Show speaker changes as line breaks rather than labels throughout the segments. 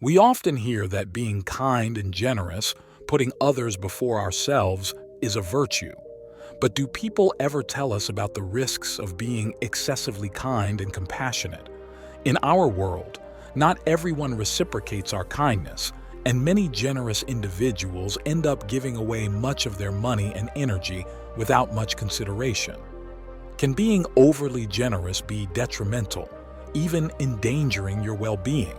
We often hear that being kind and generous, putting others before ourselves, is a virtue. But do people ever tell us about the risks of being excessively kind and compassionate? In our world, not everyone reciprocates our kindness, and many generous individuals end up giving away much of their money and energy without much consideration. Can being overly generous be detrimental, even endangering your well-being?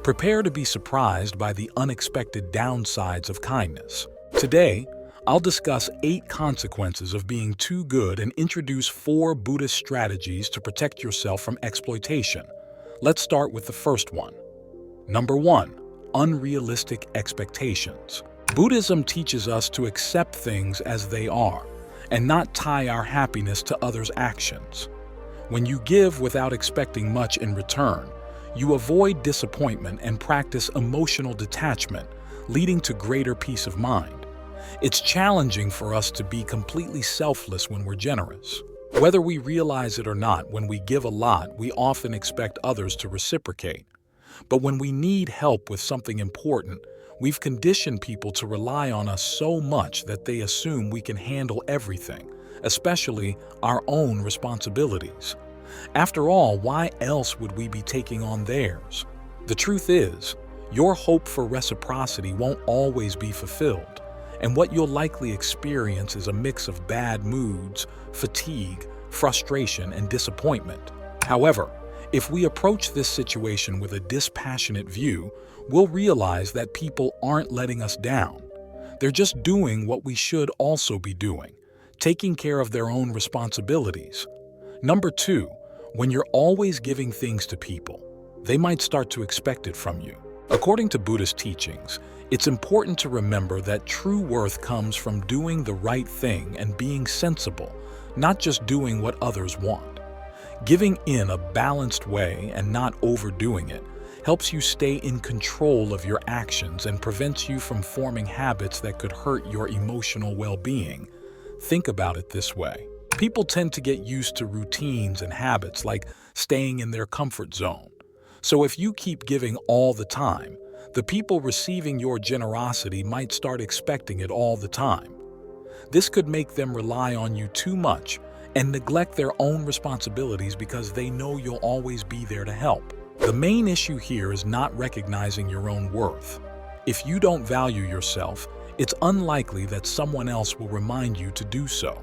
Prepare to be surprised by the unexpected downsides of kindness. Today, I'll discuss 8 consequences of being too good and introduce 4 Buddhist strategies to protect yourself from exploitation. Let's start with the first one. Number 1. Unrealistic expectations. Buddhism teaches us to accept things as they are and not tie our happiness to others' actions. When you give without expecting much in return, you avoid disappointment and practice emotional detachment, leading to greater peace of mind. It's challenging for us to be completely selfless when we're generous. Whether we realize it or not, when we give a lot, we often expect others to reciprocate. But when we need help with something important, we've conditioned people to rely on us so much that they assume we can handle everything, especially our own responsibilities. After all, why else would we be taking on theirs? The truth is, your hope for reciprocity won't always be fulfilled, and what you'll likely experience is a mix of bad moods, fatigue, frustration, and disappointment. However, if we approach this situation with a dispassionate view, we'll realize that people aren't letting us down. They're just doing what we should also be doing, taking care of their own responsibilities. Number 2, when you're always giving things to people, they might start to expect it from you. According to Buddhist teachings, it's important to remember that true worth comes from doing the right thing and being sensible, not just doing what others want. Giving in a balanced way and not overdoing it helps you stay in control of your actions and prevents you from forming habits that could hurt your emotional well-being. Think about it this way. People tend to get used to routines and habits, like staying in their comfort zone. So if you keep giving all the time, the people receiving your generosity might start expecting it all the time. This could make them rely on you too much and neglect their own responsibilities because they know you'll always be there to help. The main issue here is not recognizing your own worth. If you don't value yourself, it's unlikely that someone else will remind you to do so.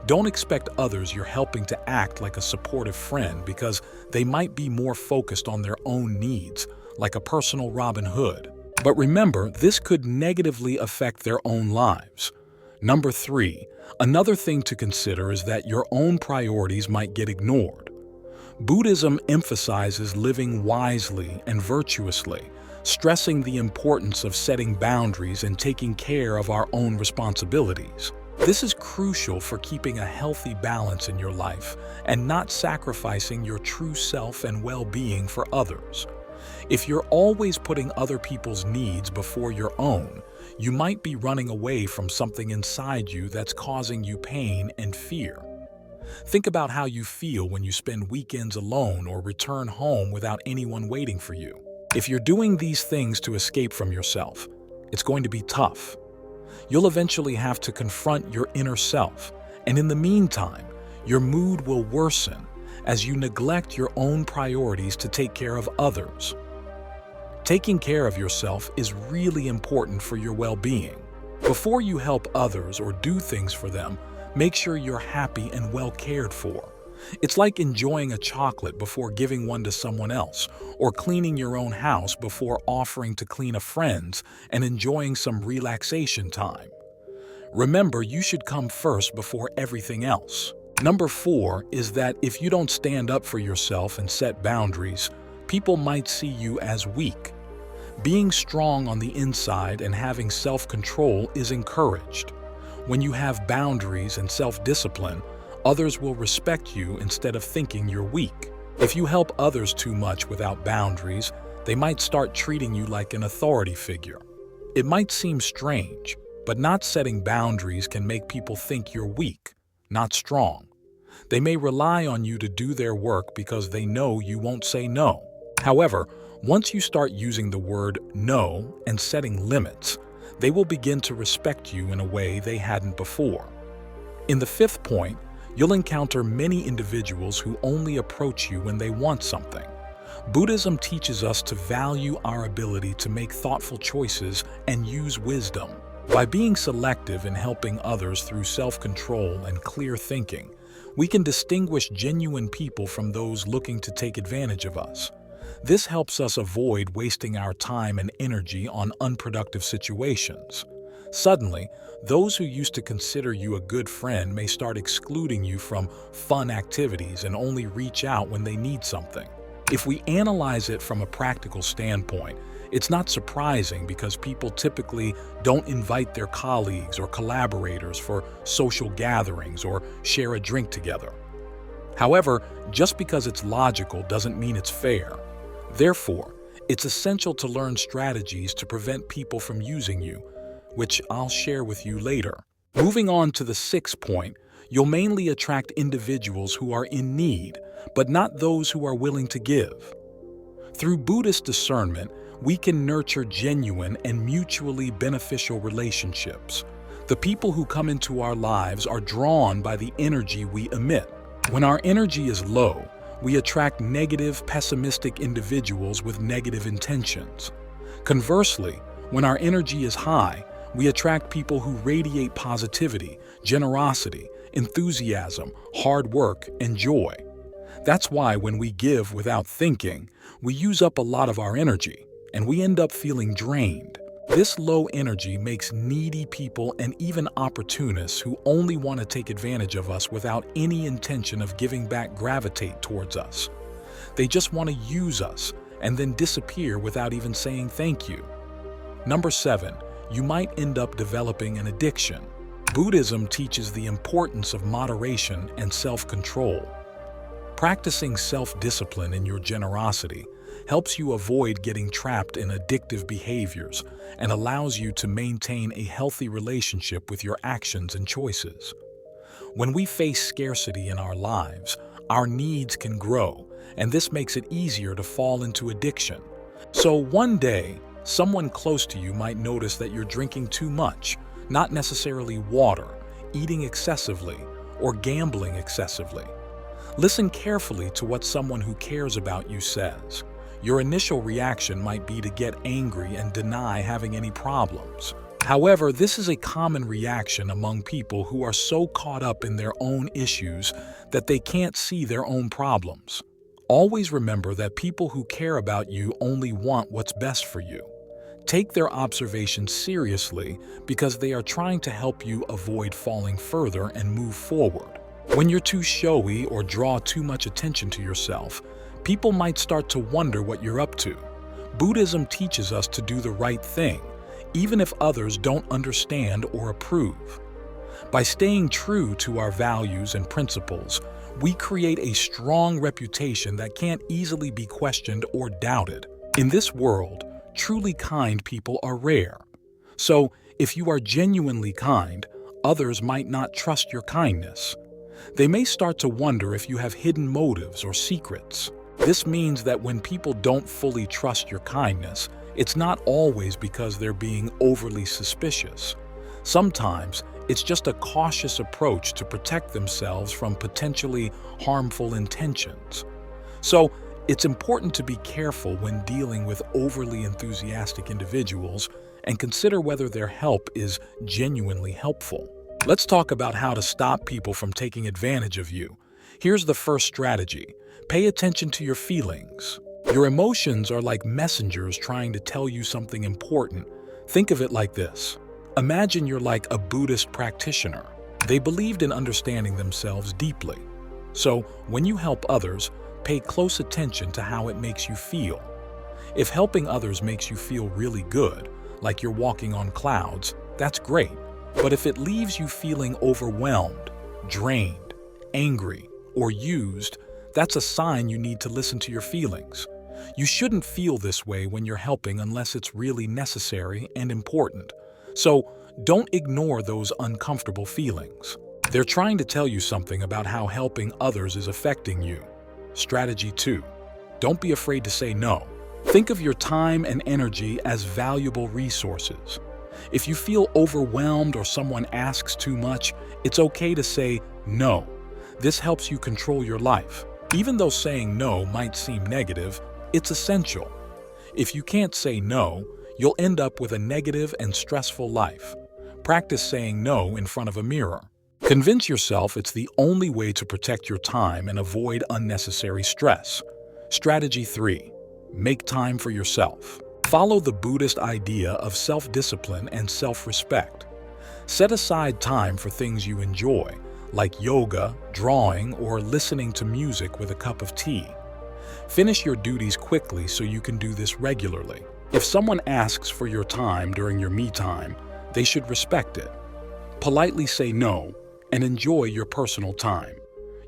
Don't expect others you're helping to act like a supportive friend because they might be more focused on their own needs, like a personal Robin Hood. But remember, this could negatively affect their own lives. Number 3, another thing to consider is that your own priorities might get ignored. Buddhism emphasizes living wisely and virtuously, stressing the importance of setting boundaries and taking care of our own responsibilities. This is crucial for keeping a healthy balance in your life and not sacrificing your true self and well-being for others. If you're always putting other people's needs before your own, you might be running away from something inside you that's causing you pain and fear. Think about how you feel when you spend weekends alone or return home without anyone waiting for you. If you're doing these things to escape from yourself, it's going to be tough. You'll eventually have to confront your inner self, and in the meantime, your mood will worsen as you neglect your own priorities to take care of others. Taking care of yourself is really important for your well-being. Before you help others or do things for them, make sure you're happy and well cared for. It's like enjoying a chocolate before giving one to someone else, or cleaning your own house before offering to clean a friend's and enjoying some relaxation time. Remember, you should come first before everything else. Number 4 is that if you don't stand up for yourself and set boundaries, people might see you as weak. Being strong on the inside and having self-control is encouraged. When you have boundaries and self-discipline, others will respect you instead of thinking you're weak. If you help others too much without boundaries, they might start treating you like an authority figure. It might seem strange, but not setting boundaries can make people think you're weak, not strong. They may rely on you to do their work because they know you won't say no. However, Once you start using the word no and setting limits, they will begin to respect you in a way they hadn't before. In the fifth point, you'll encounter many individuals who only approach you when they want something. Buddhism teaches us to value our ability to make thoughtful choices and use wisdom. By being selective in helping others through self-control and clear thinking, we can distinguish genuine people from those looking to take advantage of us. This helps us avoid wasting our time and energy on unproductive situations. Suddenly, those who used to consider you a good friend may start excluding you from fun activities and only reach out when they need something. If we analyze it from a practical standpoint, it's not surprising because people typically don't invite their colleagues or collaborators for social gatherings or share a drink together. However, just because it's logical doesn't mean it's fair. Therefore, it's essential to learn strategies to prevent people from using you, which I'll share with you later. Moving on to the sixth point, you'll mainly attract individuals who are in need, but not those who are willing to give. Through Buddhist discernment, we can nurture genuine and mutually beneficial relationships. The people who come into our lives are drawn by the energy we emit. When our energy is low, we attract negative, pessimistic individuals with negative intentions. Conversely, when our energy is high, we attract people who radiate positivity, generosity, enthusiasm, hard work, and joy. That's why when we give without thinking, we use up a lot of our energy, and we end up feeling drained. This low energy makes needy people and even opportunists who only want to take advantage of us without any intention of giving back gravitate towards us. They just want to use us and then disappear without even saying thank you. Number 7, you might end up developing an addiction. Buddhism teaches the importance of moderation and self-control. Practicing self-discipline in your generosity helps you avoid getting trapped in addictive behaviors and allows you to maintain a healthy relationship with your actions and choices. When we face scarcity in our lives, our needs can grow, and this makes it easier to fall into addiction. So one day, someone close to you might notice that you're drinking too much, not necessarily water, eating excessively, or gambling excessively. Listen carefully to what someone who cares about you says. Your initial reaction might be to get angry and deny having any problems. However, this is a common reaction among people who are so caught up in their own issues that they can't see their own problems. Always remember that people who care about you only want what's best for you. Take their observations seriously because they are trying to help you avoid falling further and move forward. When you're too showy or draw too much attention to yourself, people might start to wonder what you're up to. Buddhism teaches us to do the right thing, even if others don't understand or approve. By staying true to our values and principles, we create a strong reputation that can't easily be questioned or doubted. In this world, truly kind people are rare. So, if you are genuinely kind, others might not trust your kindness. They may start to wonder if you have hidden motives or secrets. This means that when people don't fully trust your kindness, it's not always because they're being overly suspicious. Sometimes, it's just a cautious approach to protect themselves from potentially harmful intentions. So, it's important to be careful when dealing with overly enthusiastic individuals and consider whether their help is genuinely helpful. Let's talk about how to stop people from taking advantage of you. Here's the first strategy. Pay attention to your feelings. Your emotions are like messengers trying to tell you something important. Think of it like this. Imagine you're like a Buddhist practitioner. They believed in understanding themselves deeply. So, when you help others, pay close attention to how it makes you feel. If helping others makes you feel really good, like you're walking on clouds, that's great. But if it leaves you feeling overwhelmed, drained, angry, or used, that's a sign you need to listen to your feelings. You shouldn't feel this way when you're helping unless it's really necessary and important. So, don't ignore those uncomfortable feelings. They're trying to tell you something about how helping others is affecting you. Strategy 2. Don't be afraid to say no. Think of your time and energy as valuable resources. If you feel overwhelmed or someone asks too much, it's okay to say no. This helps you control your life. Even though saying no might seem negative, it's essential. If you can't say no, you'll end up with a negative and stressful life. Practice saying no in front of a mirror. Convince yourself it's the only way to protect your time and avoid unnecessary stress. Strategy 3. Make time for yourself. Follow the Buddhist idea of self-discipline and self-respect. Set aside time for things you enjoy, like yoga, drawing, or listening to music with a cup of tea. Finish your duties quickly so you can do this regularly. If someone asks for your time during your me time, they should respect it. Politely say no and enjoy your personal time.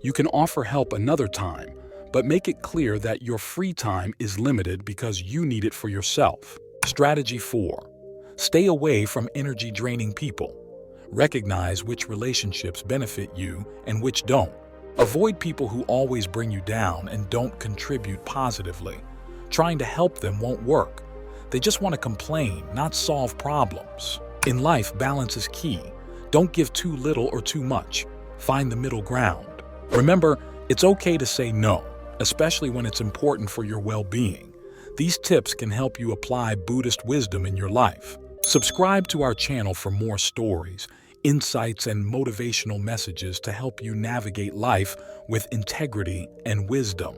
You can offer help another time, but make it clear that your free time is limited because you need it for yourself. Strategy 4. Stay away from energy-draining people. Recognize which relationships benefit you and which don't. Avoid people who always bring you down and don't contribute positively. Trying to help them won't work. They just want to complain, not solve problems. In life, balance is key. Don't give too little or too much. Find the middle ground. Remember, it's okay to say no, especially when it's important for your well-being. These tips can help you apply Buddhist wisdom in your life. Subscribe to our channel for more stories, insights, and motivational messages to help you navigate life with integrity and wisdom.